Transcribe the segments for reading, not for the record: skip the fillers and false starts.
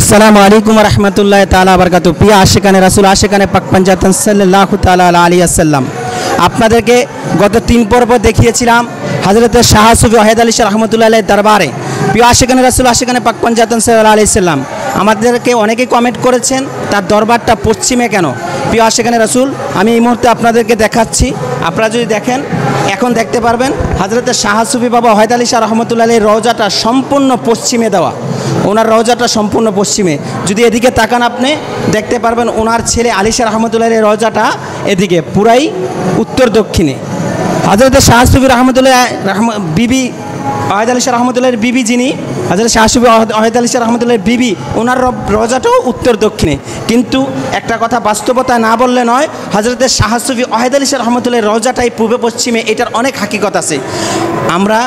আসসালামু আলাইকুম ওয়া রাহমাতুল্লাহি তাআলা ওয়া বারাকাতুহু। প্রিয় আশিকানে রাসূল, আশিকানে পাক পাঞ্জাতন সাল্লাল্লাহু তাআলা আলাইহি ওয়াসাল্লাম, আপনাদেরকে গত 3 পর্ব দেখিয়েছিলাম হযরত শাহ সুফি ওয়াহিদ আলী শাহ রাহমাতুল্লাহি আলাইহির দরবারে। প্রিয় আশিকানে রাসূল, আশিকানে পাক পাঞ্জাতন সাল্লাল্লাহু আলাইহি ওয়াসাল্লাম, আমাদেরকে অনেকেই কমেন্ট করেছেন তার দরবারটা পশ্চিমে কেন। প্রিয় আশিকানে রাসূল, আমি এই মুহূর্তে আপনাদেরকে দেখাচ্ছি। আপনারা যদি দেখেন, এখন দেখতে পারবেন হযরত শাহ সুফি বাবা ওয়াহিদ আলী শাহ রাহমাতুল্লাহি আলাইহির রওজাটা সম্পূর্ণ পশ্চিমে দেওয়া। ওনার রওজাটা সম্পূর্ণ পশ্চিমে। যদি এদিকে তাকান, আপনি দেখতে পারবেন ওনার ছেলে আলী শাহ রহমতুল্লাহের রওজাটা এদিকে পুরাই উত্তর দক্ষিণে। হযরত শাহ সুফি রহমতুল্লাহ বিবি ওয়াহিদ আলী শাহ রহমতুল্লাহের বিবি, যিনি হযরত শাহ সুফি ওয়াহিদ আলী শাহ রহমতুল্লাহের বিবি, ওনার রওজাটাও উত্তর দক্ষিণে। কিন্তু একটা কথা বাস্তবতা না বললে নয়, হযরত শাহ সুফি ওয়াহিদ আলী শাহ রহমতুল্লাহের রওজাটাই পূর্বে পশ্চিমে। এটার অনেক হাকিকত আছে। আমরা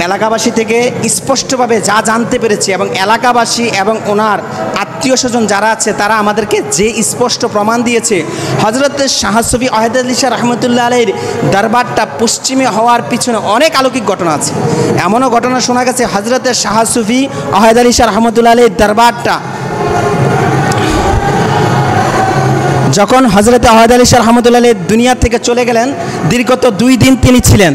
এলাকাবাসী থেকে স্পষ্টভাবে যা জানতে পেরেছি, এবং এলাকাবাসী এবং ওনার আত্মীয় স্বজন যারা আছে তারা আমাদেরকে যে স্পষ্ট প্রমাণ দিয়েছে, হযরত শাহ সুফি ওয়াহিদ আলী শাহ রহমতুল্লাহ আলাইহির দরবারটা পশ্চিমে হওয়ার পিছনে অনেক অলৌকিক ঘটনা আছে। এমনও ঘটনা শোনা গেছে, হযরত শাহ সুফি ওয়াহিদ আলী শাহ রহমতুল্লাহ আলাইহির দরবারটা যখন হযরত ওয়াহিদ আলী শাহ রহমতুল্লাহ আলাইহি দুনিয়া থেকে চলে গেলেন, দীর্ঘত 2 দিন তিনি ছিলেন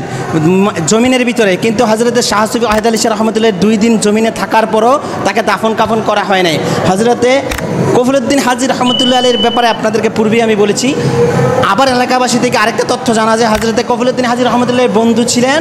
জমিনের ভিতরে। কিন্তু হযরত শাহ সুফি ওয়াহিদ আলী শাহ রহমতুল্লাহ 2 দিন জমিনে থাকার পরও তাকে দাফন কাফন করা হয় নাই। হযরতে কফিলউদ্দিন হাজি রহমতুল্লাহ আলাইহির ব্যাপারে আপনাদেরকে পূর্বেই আমি বলেছি। আবার এলাকাবাসী থেকে আরেকটা তথ্য জানা যায়, হযরতে কফিলউদ্দিন হাজি রহমতুল্লাহের বন্ধু ছিলেন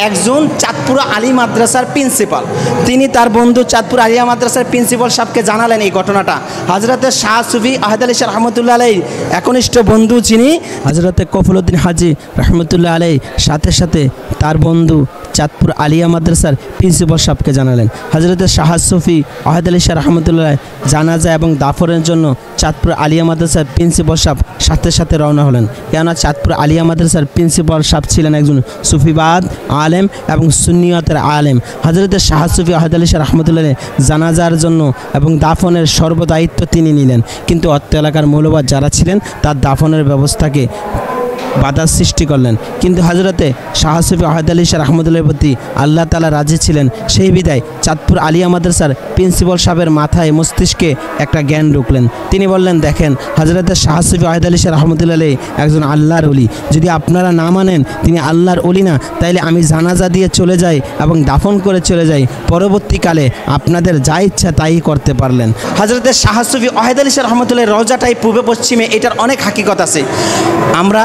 একজন চাঁদপুর আলী মাদ্রাসার প্রিন্সিপাল। তিনি তার বন্ধু চাঁদপুর আলিয়া মাদ্রাসার প্রিন্সিপাল সাহেবকে জানালেন এই ঘটনাটা। হযরতে শাহ সুফি ওয়াহিদ আলী শাহ রহমতুল্লাহ আলাইহির একনিষ্ঠ বন্ধু যিনি হযরতে কফিলউদ্দিন হাজি রহমতুল্লাহ আলাইহি, সাথে সাথে তার বন্ধু চাঁদপুর আলিয়া মাদ্রাসার প্রিন্সিপাল সাহেবকে জানালেন। হযরতে শাহ সুফি ওয়াহিদ আলী শাহ রহমতুল্লাহ জানাজা এবং দাফনের জন্য চাঁদপুর আলিয়া মাদ্রাসার প্রিন্সিপাল সাহেব সাথে সাথে রওনা হলেন। কেননা চাঁদপুর আলিয়া মাদ্রাসার প্রিন্সিপাল সাহেব ছিলেন একজন সুফিবাদ আলেম এবং সুন্নিয়তের আলেম। হযরতে শাহ সুফি ওয়াহিদ আলী শাহ রহমতুল্লাহ জানাজার জন্য এবং দাফনের সর্বদায়িত্ব তিনি নিলেন। কিন্তু অত্র এলাকার মৌলবাদ যারা ছিলেন তার দাফনের ব্যবস্থাকে বাধার সৃষ্টি করলেন। কিন্তু হযরতে শাহ সুফি ওয়াহিদ আলী শাহ রহমতুল্লাহর প্রতি আল্লাহ তাআলা রাজি ছিলেন। সেই বিদায় চাঁদপুর আলিয়া মাদ্রাসার প্রিন্সিপাল সাহেবের মাথায় মস্তিষ্কে একটা জ্ঞান ঢুকলেন। তিনি বললেন, দেখেন, হযরতে শাহ সুফি ওয়াহিদ আলী শাহ রহমতুল্লাহ একজন আল্লাহর ওলি। যদি আপনারা না মানেন তিনি আল্লাহর ওলি না, তাইলে আমি জানাজা দিয়ে চলে যাই এবং দাফন করে চলে যাই, পরবর্তীকালে আপনাদের যা ইচ্ছা তাই করতে পারলেন। হযরতে শাহ সুফি ওয়াহিদ আলী শাহ রহমতুল্লাহর রওজাটাই পূর্বে পশ্চিমে। এটার অনেক হাকিকত আছে। আমরা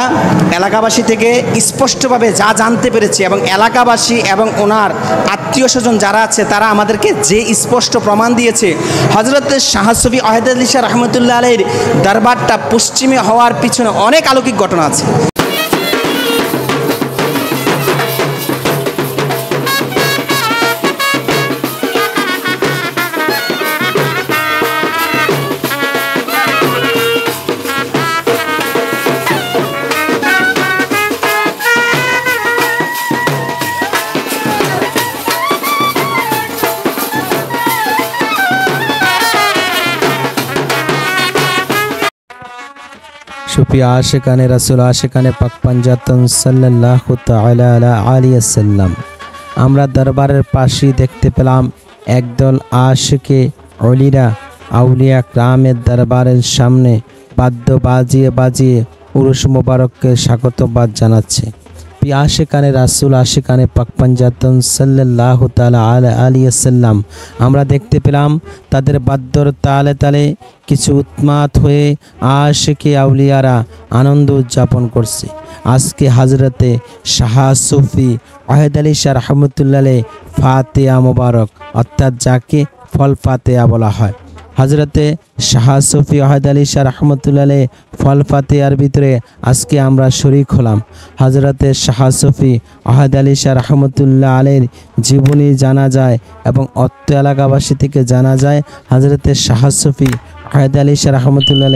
এলাকাবাসী থেকে স্পষ্টভাবে যা জানতে পেরেছি, এবং এলাকাবাসী এবং ওনার আত্মীয় স্বজন যারা আছে তারা আমাদেরকে যে স্পষ্ট প্রমাণ দিয়েছে, হযরত শাহ সুফি ওয়াহিদ আলী শাহ রহমতুল্লাহ আলাইহির দরবারটা পশ্চিমে হওয়ার পিছনে অনেক অলৌকিক ঘটনা আছে। সুপ্রিয় আশিকানে রাসূল, আশিকানে পাক পাঞ্জাতন সাল্লাল্লাহু তাআলা আলাইহি ওয়াসাল্লাম, আমরা দরবারের পাশেই দেখতে পেলাম একদল আশিকে ওলিরা আউলিয়া গ্রামের দরবারের সামনে বাদ্য বাজিয়ে বাজিয়ে উরুস মোবারককে স্বাগতবাদ জানাচ্ছে। প্রিয় আশিকানে রাসূল, আশিকানে পাক পাঞ্জাতন সাল্লাল্লাহু তাআলা আলাইহি ওয়াসাল্লাম, আমরা দেখতে পেলাম তাদের বাদ্যর তালে তালে কিছু উন্মাদ হয়ে আশিকে আউলিয়ারা আনন্দ উদযাপন করছে। আজকে হযরতে শাহ সুফি ওয়াহিদ আলী শাহ রহমতুল্লাহ ফাতিহা মোবারক, অর্থাৎ যাকে ফল ফাতিহা বলা হয়। হযরতে শাহ সুফি ওয়াহিদ আলী শাহ রহমতুল্লাহ ফল ফাতিহার ভিতরে আজকে আমরা শরীক হলাম। হযরতে শাহ সুফি ওয়াহিদ আলী শাহ রহমতুল্লাহ আলাইহির জীবনী জানা যায় এবং অত্র এলাকাবাসী থেকে জানা যায় হযরতে শাহ সুফি ওয়াহিদ আলী শাহ রহমতুল্লাহ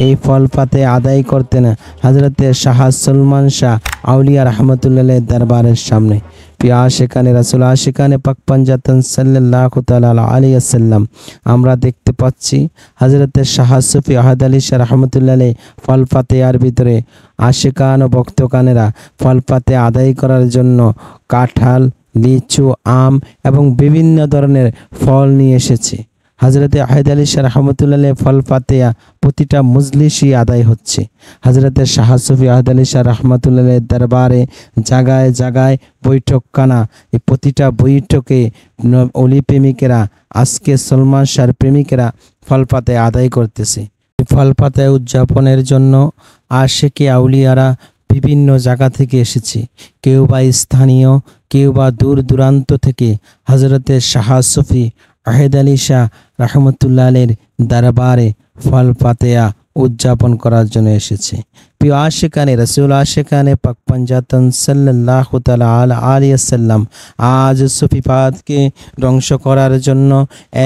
এই ফল ফাতিহা আদায় করতেন হযরতে শাহ সুলমান শাহ আউলিয়া রহমতুল্লাহ দরবারের সামনে। প্রিয় আশিকানে রাসূল, আশিকানে পাক পাঞ্জাতন সাল্লাল্লাহু তাআলা আলাইহি ওয়াসাল্লাম, আমরা দেখতে পাচ্ছি হযরতে শাহ সুফি ওয়াহিদ আলী শাহ রহমতুল্লাহ ফল ফাতিহার ভিতরে আশিকান ও ভক্তকানেরা ফল ফাতিহা আদায় করার জন্য কাঁঠাল, লিচু, আম এবং বিভিন্ন ধরনের ফল নিয়ে এসেছে। হজরতে আহেদ আলী শাহ রহমতুল্লাহ ফল ফাতেহা প্রতিটা মজলিসই আদায় হচ্ছে। হজরতে শাহ সুফি আহেদ আলী শাহ রহমতুল্লাহ দরবারে জায়গায় জায়গায় বৈঠকখানা, এই প্রতিটা বৈঠকে অলি প্রেমিকেরা, আজকে সলমান শাহর প্রেমিকেরা ফল ফাতেহা আদায় করতেছে। এই ফল ফাতেহা উদযাপনের জন্য আশিকে আউলিয়ারা বিভিন্ন জায়গা থেকে এসেছে, কেউ বা স্থানীয়, কেউ বা দূর দূরান্ত থেকে হজরতে শাহ সুফি আহেদ আলী শাহ রহমতুল্লাহের দরবারে ফল ফাতেহা উদযাপন করার জন্য এসেছে। প্রিয় আশিকানে রাসূল, আশিকানে পাক পঞ্জাতন সাল্লাল্লাহু তাআলা আলাইহি ওয়াসাল্লাম আজ সুফিবাদকে ধ্বংস করার জন্য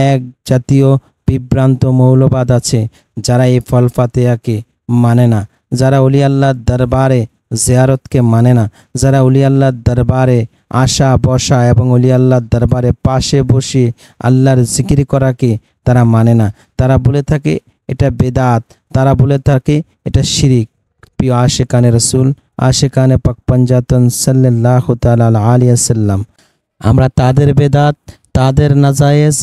এক জাতীয় বিভ্রান্ত মৌলবাদ আছে, যারা এই ফল ফাতেহাকে মানে না, যারা ওলি আল্লাহর দরবারে জিয়ারতকে মানে না, যারা ওলি আল্লাহর দরবারে আসা বসা এবং ওলি আল্লাহর দরবারে পাশে বসে আল্লাহর জিকির করাকে তারা মানে না। তারা বলে থাকে এটা বেদাত, তারা বলে থাকে এটা শিরিক। প্রিয় আশিকানে রাসূল, আশিকানে পাক পঞ্জাতন সাল্লাল্লাহু তাআলা আলাইহি ওয়াসাল্লাম, আমরা তাদের বেদাত, তাদের নাজায়েজ,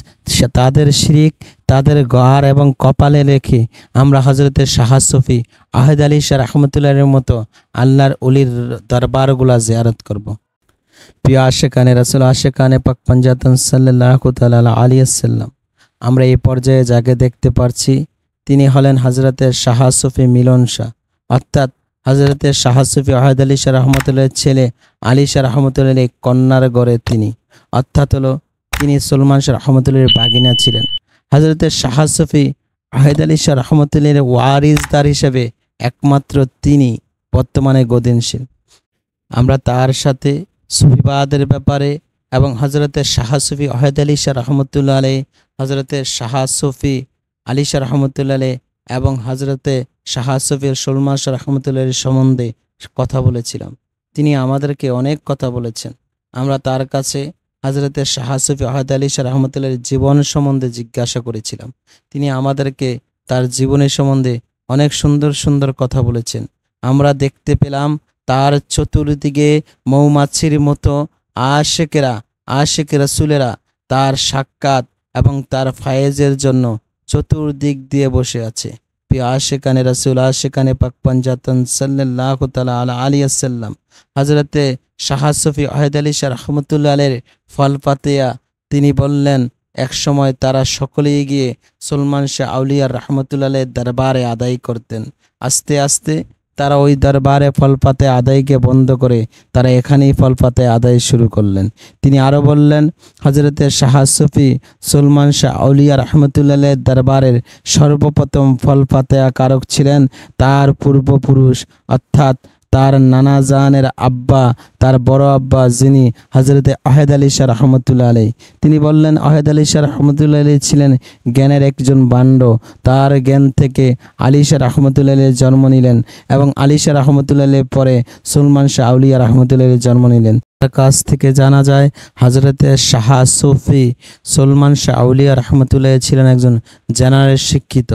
তাদের শিরিক, তাদের গহার এবং কপালে রেখে আমরা হজরতে শাহ সুফি আহেদ আলী শাহ রহমতুল্লাহের মতো আল্লাহর অলির দরবারগুলা জিয়ারত করব। প্রিয় আশিকানে রাসূল, আশিকানে পাক পঞ্জাতন সাল্লাল্লাহু তাআলা আলাইহি ওয়াসাল্লাম, আমরা এই পর্যায়ে যাকে দেখতে পারছি তিনি হলেন হজরতে শাহ সুফি মিলন শাহ, অর্থাৎ হজরতে শাহ সুফি আহেদ আলী শাহ রহমতুল্লাহের ছেলে আলী শাহ রহমতুল্লাহের কন্যার গড়ে তিনি, অর্থাৎ হলো তিনি সলমান শাহ রহমতুল্লাহের বাগিনা ছিলেন। হজরতে শাহ সুফি আহেদ আলী শাহ রহমতুল্লাহের ওয়ারিসদার হিসেবে একমাত্র তিনি বর্তমানে গদিনশীল। আমরা তার সাথে সুফিবাদের ব্যাপারে এবং হজরতে শাহ সুফি আহেদ আলী শাহ রহমতুল্লাহ আলাইহি, হজরতে শাহ সুফি আলী শাহ রহমতুল্লাহ আলাইহি এবং হজরতে শাহ সুফি সলমান শাহ রহমতুল্লাহের সম্বন্ধে কথা বলেছিলাম। তিনি আমাদেরকে অনেক কথা বলেছেন। আমরা তার কাছে হজরতে শাহ সুফি আহেদ আলী শাহ রহমতুল্লাহের জীবন সম্বন্ধে জিজ্ঞাসা করেছিলাম। তিনি আমাদেরকে তার জীবনের সম্বন্ধে অনেক সুন্দর সুন্দর কথা বলেছেন। আমরা দেখতে পেলাম তার চতুর্দিকে মৌমাছির মতো আশিকেরা, আশিক রাসূলেরা তার সাক্ষাৎ এবং তার ফায়েজের জন্য চতুর্দিক দিয়ে বসে আছে। প্রিয় আশিকানে রাসূল, আশিকানে পাক পঞ্জাতন সাল্লাল্লাহু তাআলা আলাইহি ওয়াসাল্লাম, হযরতে শাহ সুফি আহেদ আলী শাহ রহমতুল্লাহ আলাইহির ফল ফাতেহা তিনি বললেন এক সময় তারা সকলেই গিয়ে সলমান শাহ আউলিয়া রহমতুল্লাহ আলাইহির দরবারে আদায় করতেন। আস্তে আস্তে তারা ওই দরবারে ফল ফাতেহা আদায়কে বন্ধ করে তারা এখানেই ফল ফাতেহা আদায় শুরু করলেন। তিনি আরও বললেন হযরতে শাহ সুফি সলমান শাহ আউলিয়া রহমতুল্লাহ আলাইহির দরবারের সর্বপ্রথম ফল ফাতেহা কারক ছিলেন তার পূর্বপুরুষ, অর্থাৎ তার নানা জানের আব্বা, তার বড় আব্বা, যিনি হযরতে আহেদ আলী শাহ রহমতুল্লাহ আলাইহি। তিনি বললেন আহেদ আলী শাহ রহমতুল্লাহ আলাইহি ছিলেন জ্ঞানের একজন ভাণ্ড। তার জ্ঞান থেকে আলী শাহ রহমতুল্লাহ আলাইহি জন্ম নিলেন এবং আলী শাহ রহমতুল্লাহ আলাইহি পরে সলমান শাহ আউলিয়া রহমতুল্লাহ আলাইহি জন্ম নিলেন। তার কাছ থেকে জানা যায় হযরতে শাহ সুফি সলমান শাহ আউলিয়া রহমতুল্লাহ ছিলেন একজন জেনারেল শিক্ষিত।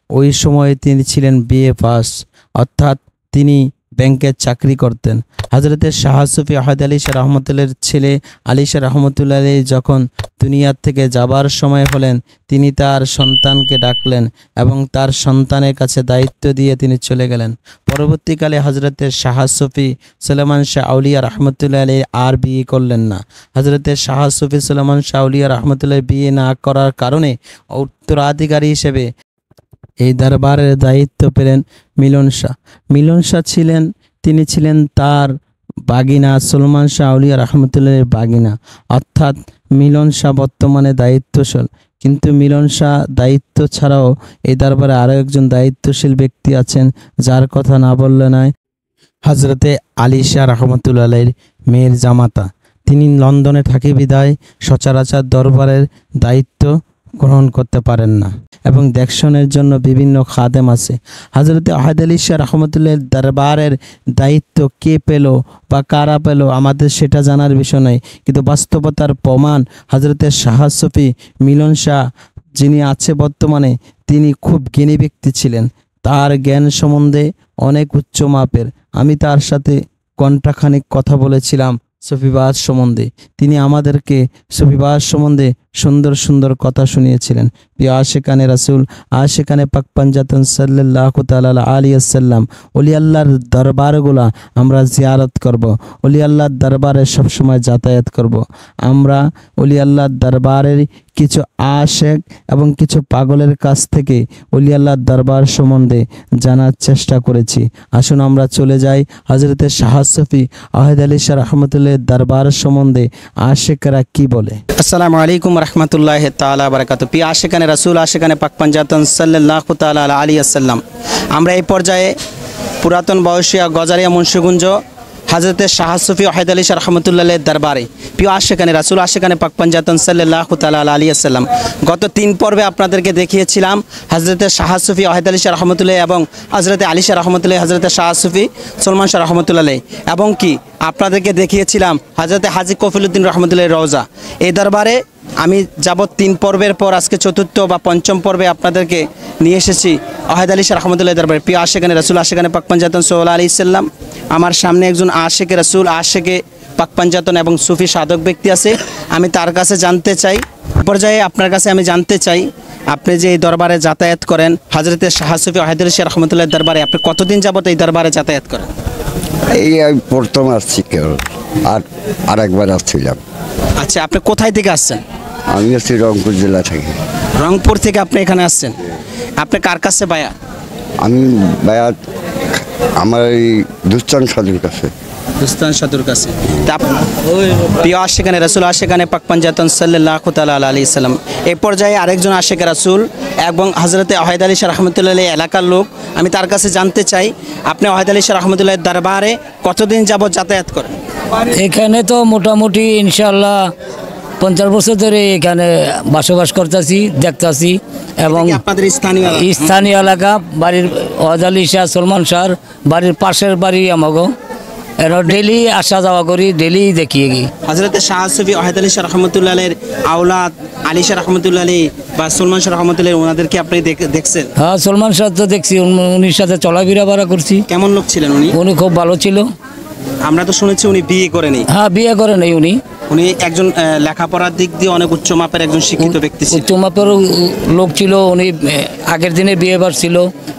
ওই সময়ে তিনি ছিলেন বিএ পাস, অর্থাৎ তিনি ব্যাংকের চাকরি করতেন। হযরতে শাহ সুফি আহেদ আলী শাহ রহমতুল্লাহের ছেলে আলী শাহ রহমতুল্লাহ আলাইহি যখন দুনিয়ার থেকে যাবার সময় হলেন, তিনি তার সন্তানকে ডাকলেন এবং তার সন্তানের কাছে দায়িত্ব দিয়ে তিনি চলে গেলেন। পরবর্তীকালে হযরতে শাহ সুফি সুলেমান শাহ আউলিয়া রহমতুল্লাহ আলাইহি আর বিয়ে করলেন না। হযরতে শাহ সুফি সুলেমান শাহ আউলিয়া রহমতুল্লাহ বিয়ে না করার কারণে উত্তরাধিকারী হিসেবে এই দরবারের দায়িত্ব পেলেন মিলন শাহ। মিলন শাহ তিনি ছিলেন তার বাগিনা সলমান শাহ আউলিয়া রহমতুল্লাহের বাগিনা, অর্থাৎ মিলন শাহ বর্তমানে দায়িত্বশীল। কিন্তু মিলন শাহ দায়িত্ব ছাড়াও এই দরবারে আরও একজন দায়িত্বশীল ব্যক্তি আছেন, যার কথা না বললে নয়, হযরতে আলী শাহ রহমতুল্লাহ আলাইহির মেয়ের জামাতা। তিনি লন্ডনে থাকি বিদায় সচরাচর দরবারের দায়িত্ব গ্রহণ করতে পারেন না এবং দেখশনের জন্য বিভিন্ন খাদেম আছে। হযরতে আহেদ আলী শাহ রহমতুল্লাহ দরবারের দায়িত্ব কে পেল বা কারা পেল আমাদের সেটা জানার বিষয় নয়, কিন্তু বাস্তবতার প্রমাণ হযরতে শাহ সুফি মিলন শাহ যিনি আছে বর্তমানে, তিনি খুব জ্ঞানী ব্যক্তি ছিলেন। তার জ্ঞান সম্বন্ধে অনেক উচ্চ মাপের। আমি তার সাথে ঘণ্টাখানিক কথা বলেছিলাম সুফিবাদ সম্বন্ধে। তিনি আমাদেরকে সুফিবাদ সম্বন্ধে সুন্দর সুন্দর কথা শুনিয়েছিলেন। প্রিয় আশিকানে রাসূল, আশিকানে পাক পাঞ্জাতন সাল্লাল্লাহু তাআলা আলাইহি ওয়াসাল্লাম, ওলি আল্লাহর দরবারগুলা আমরা জিয়ারত করব, ওলি আল্লাহর দরবারে সবসময় যাতায়াত করব। আমরা ওলি আল্লাহর দরবারের কিছু আশেক এবং কিছু পাগলের কাছ থেকে ওলি আল্লাহর দরবার সম্বন্ধে জানার চেষ্টা করেছি। আসুন আমরা চলে যাই হযরতে শাহ সুফি ওয়াহিদ আলী শাহ রহমতুল্লাহ দরবার সম্বন্ধে আশেকরা কি বলে। আসসালামু আলাইকুম রহমতুল্লাহ তাআলা বারাকাতুহু। প্রিয় আশিকানে রাসূল, আশিকানে পাক পাঞ্জাতন সাল্লাল্লাহু তাআলা আলাইহি ওয়াসাল্লাম, আমরা এই পর্যায়ে পুরাতন বয়সিয়া গজারিয়া মুন্সিগঞ্জ হযরতে শাহ সুফি ওয়াহিদ আলী শাহ রহমতুল্লাহের দরবারে প্রিয় আশিকানে রাসূল, আশিকানে পাক পাঞ্জাতন সাল্লাল্লাহু তাআলা আলাইহি ওয়াসাল্লাম, গত 3 পর্বে আপনাদেরকে দেখিয়েছিলাম হযরতে শাহ সুফি ওয়াহিদ আলী শাহ রহমতুল্লাহ এবং হযরতে আলী শাহ রহমতুল্লাহ, হযরতে শাহ সুফি সুলমান শাহ রহমতুল্লাহ এবং কি আপনাদেরকে দেখিয়েছিলাম হযরতে হাজী কফিলউদ্দিন রহমতুল্লাহের রওজা। এই দরবারে আমি যাবত 3 পর্বের পর আজকে 4র্থ বা 5ম পর্বে আপনাদেরকে নিয়ে এসেছি ওয়াহিদ আলী শাহ রহমতুল্লাহ দরবারে। প্রিয় আশিকানে রাসূল, আশিকানে পাক পাঞ্জাতন সাল্লাল্লাহু আলাইহি সাল্লাম, আমার সামনে একজন আশিকে রাসূল, আশিকে পাক পাঞ্জাতন এবং সুফি সাধক ব্যক্তি আছে। আমি তার কাছে জানতে চাই, পর্যায়ে আপনার কাছে আমি জানতে চাই, আপনি যে এই দরবারে যাতায়াত করেন হযরতে শাহ সুফি ওয়াহিদ আলী শাহ রহমতুল্লাহ দরবারে, আপনি কতদিন যাবত এই দরবারে যাতায়াত করেন? এই আমি প্রথম আসছি, কেউ আর একবার আসছিলাম। আচ্ছা, আপনি কোথায় থেকে আসছেন? আমি আসছি রংপুর জেলা থেকে। রংপুর থেকে আপনি এখানে আসছেন। আপনি কার কাছে বায়া? আমি বায়াত আমার এই দুস্তান সাধুর কাছে। দুস্তান সাধুর কাছে। প্রিয় আশিকানে রাসূল, আশিকানে পাক পাঞ্জাতন সাল্লাল্লাহু তাআলা আলাইহি সাল্লাম, এই পর্যায়ে আরেকজন আশিকে রাসূল এবং হযরতে ওয়াহিদ আলী শাহ রহমতুল্লাহ এলাকার লোক, আমি তার কাছে জানতে চাই, আপনি ওয়াহিদ আলী শাহ রহমতুল্লাহ দরবারে কতদিন যাবত যাতায়াত করেন? এখানে তো মোটামুটি ইনশাআল্লাহ 50 বছর ধরে এখানে বসবাস করতেছি, দেখতেছি এবং আপনাদের স্থানীয় এলাকা। বাড়ির ওয়াহিদ আলী শাহ সুলমান শাহর বাড়ির পাশের বাড়ি আমাগো, এর ডেলি আসা যাওয়া করি, ডেলি দেখি। হযরতে শাহ সুফি ওয়াহিদ আলী শাহ রহমতুল্লাহের আওলাদ আলী শাহ রহমতুল্লাহ বা সুলমান শাহ রহমতুল্লাহ, ওনাদেরকে আপনি দেখছেন? হ্যাঁ, সুলমান শাহ তো দেখছি, উনির সাথে চলাফেরা বাড়া করছি। কেমন লোক ছিলেন উনি? উনি খুব ভালো ছিল। আমরা তো শুনেছি উনি বিয়ে করেনি। হ্যাঁ, বিয়ে করে নেই উনি। উনি একজন লেখাপড়ার দিক দিয়ে অনেক উচ্চ মাপের একজন শিক্ষিত ব্যক্তি ছিলেন। উচ্চ মাপের লোক ছিল উনি। আগের দিনে বিয়ে বার ছিল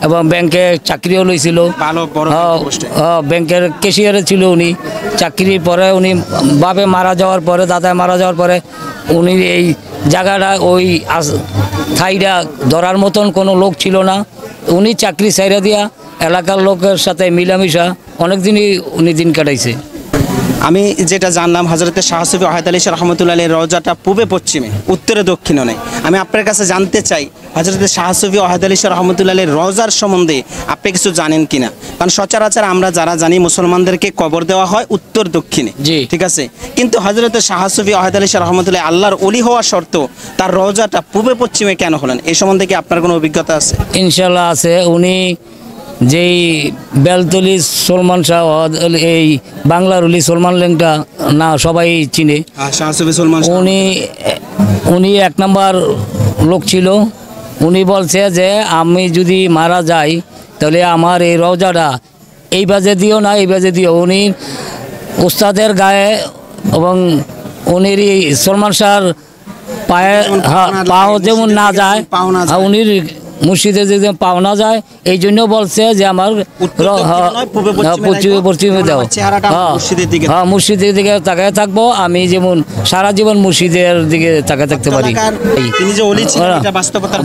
এবং ব্যাংকে চাকরিও লইছিল। ভালো বড় পোস্টে। ব্যাংকের ক্যাশিয়ারে ছিল উনি। চাকরির পরে উনি বাবা মারা যাওয়ার পরে, দাদা মারা যাওয়ার পরে উনি এই জায়গাটা ওই ঠাইটা ধরার মতন কোনো লোক ছিল না। উনি চাকরি ছাইরা দিয়া এলাকার লোকের সাথে মিলামিশা অনেক দিনই উনি দিন কাটাইছে। আমি যেটা জানলাম হযরতে শাহ সুফি ওয়াহিদ আলী শাহ রহমতুল্লাহ রওজাটা পূবে পশ্চিমে, উত্তরে দক্ষিণে নেই। আমি আপনার কাছে জানতে চাই হযরতে শাহ সুফি ওয়াহিদ আলী শাহ রহমতুল্লাহ রওজার সম্বন্ধে আপনি কিছু জানেন কিনা? কারণ সচরাচর আমরা যারা জানি মুসলমানদেরকে কবর দেওয়া হয় উত্তর দক্ষিণে, ঠিক আছে, কিন্তু হযরতে শাহ সুফি ওয়াহিদ আলী শাহ রহমতুল্লাহ আল্লাহর ওলি হওয়া শর্ত তার রওজাটা পূবে পশ্চিমে কেন হলেন, এই সম্বন্ধে কি আপনার কোনো অভিজ্ঞতা আছে? ইনশাল্লাহ আছে। উনি যেই বেলতলি সলমান শাহ, এই বাংলার উলি সলমান লেংটা না সবাই চিনে, উনি 1 নম্বর লোক ছিল। উনি বলছে যে আমি যদি মারা যাই তাহলে আমার এই রওজাটা এই বাজে দিও না, এই বাজে দিও। উনি উস্তাদের গায়ে এবং উনির সলমান শাহর পায়ে পাও যেমন না যায়, উনির মুর্শিদের যদি পাওনা যায়, এই জন্য বলছে যে আমার পশ্চিমে দাও। হ্যাঁ, মুর্শিদের দিকে তাকায় থাকবো, আমি যেমন সারা জীবন মুর্শিদের দিকে তাকায় থাকতে পারি।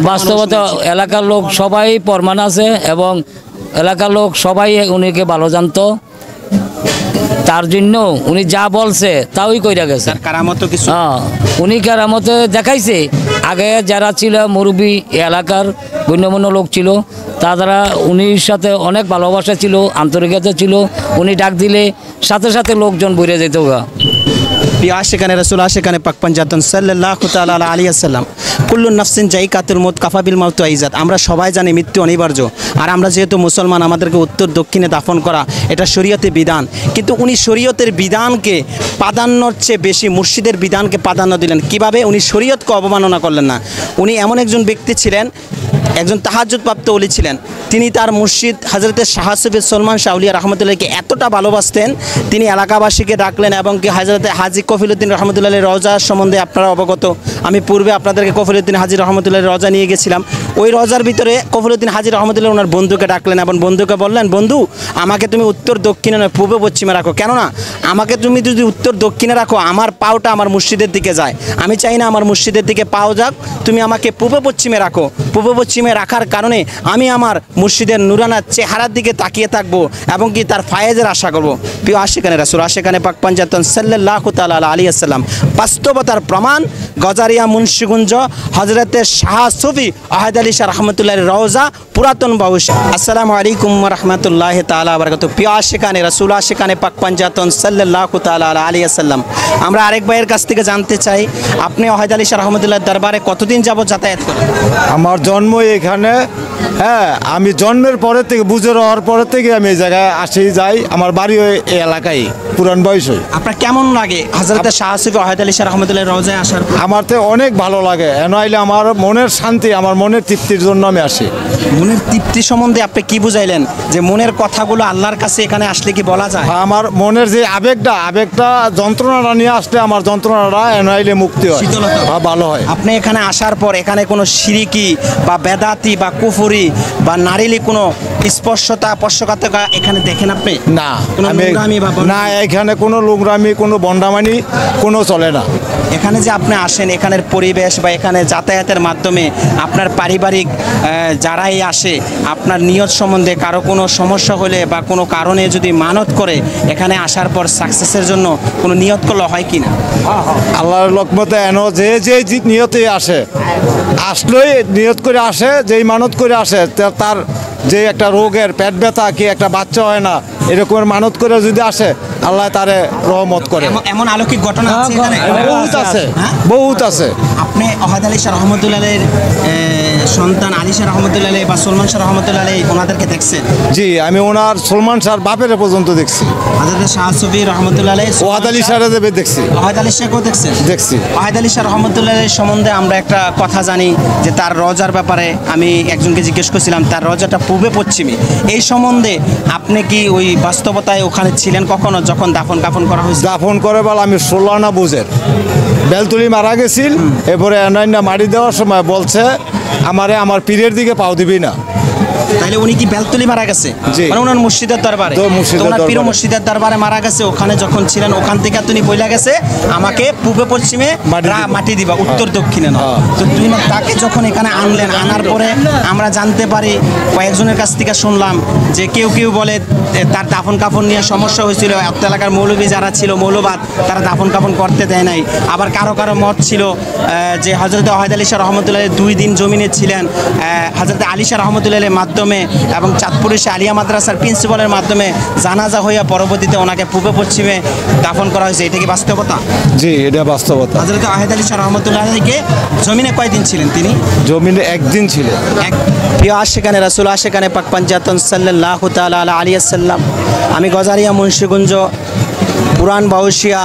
বাস্তবতা এলাকার লোক সবাই প্রমাণ আছে এবং এলাকার লোক সবাই উনিকে ভালো জানতো। তার জন্য উনি যা বলছে তাই কইরা গেছে। হ্যাঁ, উনি কারামতে দেখাইছে। আগে যারা ছিল মুরব্বী এলাকার গণ্যমান্য লোক ছিল, তারা উনির সাথে অনেক ভালোবাসা ছিল, আন্তরিকতা ছিল। উনি ডাক দিলে সাথে সাথে লোকজন বইরে যেত গা। প্রিয় আশিকানে রাসূল আশিকানে পাক পাঞ্জাতন সাল্লাল্লাহু তাআলা আলাইহি ওয়াসাল্লাম কুল্লু নাফসিন জাইকাতুল মউত কাফা বিল মাউতি আইজাত। আমরা সবাই জানি মৃত্যু অনিবার্য, আর আমরা যেহেতু মুসলমান আমাদেরকে উত্তর দক্ষিণে দাফন করা এটা শরীয়তের বিধান। কিন্তু উনি শরীয়তের বিধানকে প্রাধান্যর চেয়ে বেশি মুর্শিদের বিধানকে প্রাধান্য দিলেন। কিভাবে? উনি শরীয়তকে অবমাননা করলেন না। উনি এমন একজন ব্যক্তি ছিলেন, একজন তাহাজ্জুদ প্রাপ্ত ওলি ছিলেন। তিনি তার মুর্শিদ হযরতে শাহ সুফি সলমান শাহ আউলিয়া রহমতুল্লাহকে এতটা ভালোবাসতেন, তিনি এলাকাবাসীকে ডাকলেন এবং কি হযরতে হাজী কফিলউদ্দিন রহমতুল্লাহের রওজা সম্বন্ধে আপনারা অবগত। আমি পূর্বে আপনাদেরকে কফিলউদ্দিন হাজী রহমতুল্লাহের রওজা নিয়ে গেছিলাম। ওই রওজার ভিতরে কফিলউদ্দিন হাজী রহমতুল্লাহ ওনার বন্ধুকে ডাকলেন এবং বন্ধুকে বললেন, বন্ধু আমাকে তুমি উত্তর দক্ষিণে নয় পূর্ব পশ্চিমে রাখো। কেননা আমাকে তুমি যদি উত্তর দক্ষিণে রাখো আমার পাওটা আমার মুর্শিদের দিকে যায়, আমি চাই না আমার মুর্শিদের দিকে পাও যাক, তুমি আমাকে পূর্ব পশ্চিমে রাখো। পূর্ব পশ্চিমে রাখার কারণে আমি আমার মুর্শিদের নুরানা চেহারার দিকে তাকিয়ে থাকবো এবং কি তার ফায়েজের আশা করবো। প্রিয় আশিকানে রাসূল আশিকানে পাক পাঞ্জাতন সাল্লাল্লাহু তাআলা আলাইহি ওয়াসাল্লাম বাস্তবতার প্রমাণ গজারিয়া মুন্সিগঞ্জ হযরতে শাহ সুফি আহমদ আলী শাহ রহমতুল্লাহের রওজা পুরাতন বাউসা। আসসালামু আলাইকুম ওয়া রাহমাতুল্লাহি তাআলা ওয়া বারাকাতুহু। প্রিয় আশিকানে রাসূল আশিকানে পাক পাঞ্জাতন সাল্লাল্লাহু তাআলা আলাইহি ওয়াসাল্লাম, আমরা আরেক ভাইয়ের কাছ থেকে জানতে চাই আপনি আহমদ আলী শাহ রহমতুল্লাহর দরবারে কতদিন যাবত যাতায়াত করেন? আমার জন্ম এখানে, হ্যাঁ আমি জন্মের পরে থেকে বুঝে হওয়ার পরে থেকে আমি এই জায়গায় আসি যাই। আমার বাড়ি এই এলাকায় পুরান বয়সে। আপনার কেমন লাগে হযরতে শাহ সুফি আহমদ আলী শাহ রহমতুল্লাহর রওজায় আসার পর? আমার তো অনেক ভালো লাগে, এন আইলে আমার মনের শান্তি, আমার মনের তৃপ্তির জন্য আমি আসি। মনের তৃপ্তি সম্বন্ধে আপনি কি বুঝাইলেন যে মনের কথাগুলো আল্লাহর কাছে এখানে আসলে কি বলা যায়? আমার মনের যে আবেগটা যন্ত্রণাটা নিয়ে আসলে আমার যন্ত্রণাটা এন আইলে মুক্তি হয়, শীতলতা। ভালো হয়। আপনি এখানে আসার পর এখানে কোনো শিরিকি বা বেদাতি বা কুফরি বা নারীলি কোনো স্পর্শকাতকা এখানে দেখেন আপনি? না, কোনো নোংরামি বা না, এখানে কোনো লোংরামি কোনো বন্ডামানি কোনো চলে না। এখানে যে আপনি আসেন এখানের পরিবেশ বা এখানে যাতায়াতের মাধ্যমে আপনার পারিবারিক যারাই আসে আপনার নিয়ত সম্বন্ধে কারো কোনো সমস্যা হলে বা কোনো কারণে যদি মানত করে এখানে আসার পর সাকসেসের জন্য কোনো নিয়ত করলে হয় কি না? আল্লাহর লোকমতে এন যে নিয়তে আসলেই নিয়ত করে আসে, যেই মানত করে আসে তার যে একটা রোগের পেট ব্যথা কি একটা বাচ্চা হয় না এরকমের মানত করে যদি আসে আল্লাহ তারে রহমত করে। এমন অলৌকিক ঘটনা আছে এখানে? বহুত আছে, বহুত আছে। আপনি আহমদ আলী শাহ রহমতুল্লাহের সন্তান আলী শাহ রহমতুল্লাহ বা সলমান শাহ রহমতুল্লাহ ওনাদেরকে দেখছেন? জি, আমি ওনার সলমান শাহ বাপের পর্যন্ত দেখছি। হযরত শাহ সুফি রহমতুল্লাহ ওয়াহাদ আলী শাহ দেখছি। ওয়াহাদ আলী শাহকেও দেখছেন? দেখছি। ওয়াহাদ আলী শাহ রহমতুল্লাহ সম্বন্ধে আমরা একটা কথা জানি যে তার রওজার ব্যাপারে আমি একজনকে জিজ্ঞেস করছিলাম, তার রওজাটা পূর্বে পশ্চিমে। এই সম্বন্ধে আপনি কি ওই বাস্তবতায় ওখানে ছিলেন কখনো যখন দাফন কাফন করা হয়েছে? দাফন করে বল আমি 16 আনা বুঝের বেলতুলি মারা গেছিল, এরপরে এনাইনা মারি দেওয়ার সময় বলছে আমারে আমার পীরের দিকে পাও দিবি না। তাহলে উনি কি বেলতুলি মারা গেছে? মানে ওনার মুর্শিদের দরবারে, ওনার পীর মুর্শিদের দরবারে মারা গেছে। ওখানে যখন ছিলেন ওখান থেকে তিনি বইলা গেছে আমাকে পূর্বে পশ্চিমে মাটি দিবা, উত্তর দক্ষিণে না। তো তুই না তাকে যখন এখানে আনলেন, আনার পরে আমরা জানতে পারি কয়েকজনের কাছ থেকে শুনলাম যে কেউ বলে তার দাফন কাফন নিয়ে সমস্যা হয়েছিল, এলাকার মৌলবী যারা ছিল মৌলবাদ তারা দাফন কাফন করতে দেয় নাই। আবার কারো মত ছিল যে হযরত ওয়াহাদ আলী শাহ রহমতুল্লাহ 2 দিন জমিনে ছিলেন হযরত আলী শাহ রহমতুল্লাহের মাধ্যমে এবং চাঁদপুরে আলিয়া মাদ্রাসার প্রিন্সিপালের মাধ্যমে জানাজা হইয়া পরবর্তীতে ওনাকে পূর্ব পশ্চিমে দাফন করা হয়েছে। এটা কি বাস্তবতা? জি, এটা বাস্তবতা। হযরত ওয়াহাদ আলী শাহ রহমতুল্লাহকে জমিনে কয়দিন ছিলেন তিনি? জমিনে একদিন ছিলেন। প্রিয় আশিকানে রাসূল আশিকানে পাক পাঞ্জাতন সাল্লাল্লাহু তাআলা আলাইহি ওয়াসাল্লাম, আমি গজারিয়া মুন্সিগঞ্জ পুরান বাউসিয়া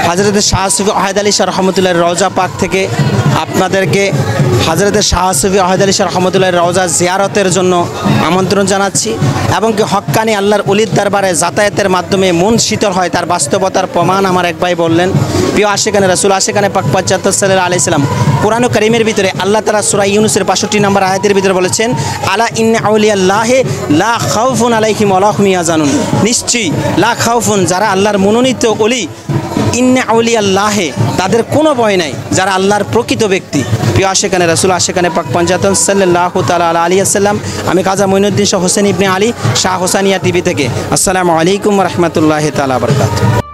হযরতে শাহ সুফি আহমদ আলী শাহ রহমতুল্লাহর রওজা পাক থেকে আপনাদেরকে হযরতে শাহ সুফি আহমদ আলী শাহ রহমতুল্লাহর রওজা জিয়ারতের জন্য আমন্ত্রণ জানাচ্ছি এবং কি হক্কানি আল্লাহর ওলির দরবারে যাতায়াতের মাধ্যমে মন শীতল হয় তার বাস্তবতার প্রমাণ আমার এক ভাই বললেন। প্রিয় আশিকানে রাসূল আশিকানে পাক পাঞ্জাতন সাল্লাল্লাহু আলাইহি ওয়াসাল্লাম কোরআন কারীমের ভিতরে আল্লাহ তাআলা সূরা ইউনূসের 65 নম্বর আয়াতের ভিতরে বলেছেন, আলা ইন্না আউলিয়াল্লাহি লা খাউফুন আলাইহিম ওয়া লা হুম ইয়াহজানুন। নিশ্চয়ই লা খাউফুন, যারা আল্লাহর মনোনীত ওলি, ইন্না আউলিয়াল্লাহি, তাদের কোনো ভয় নাই, যারা আল্লাহর প্রকৃত ব্যক্তি। প্রিয় আশিকানে রাসূল আশিকানে পাক পাঞ্জাতন সাল্লাল্লাহু তাআলা আলাইহি ওয়াসাল্লাম, আমি কাজা মঈনুদ্দিন শাহ হোসেন ইবনে আলী শাহ হোসানিয়া টিভি থেকে। আসসালামু আলাইকুম ওয়া রাহমাতুল্লাহি তাআলা ওয়া বারাকাতুহু।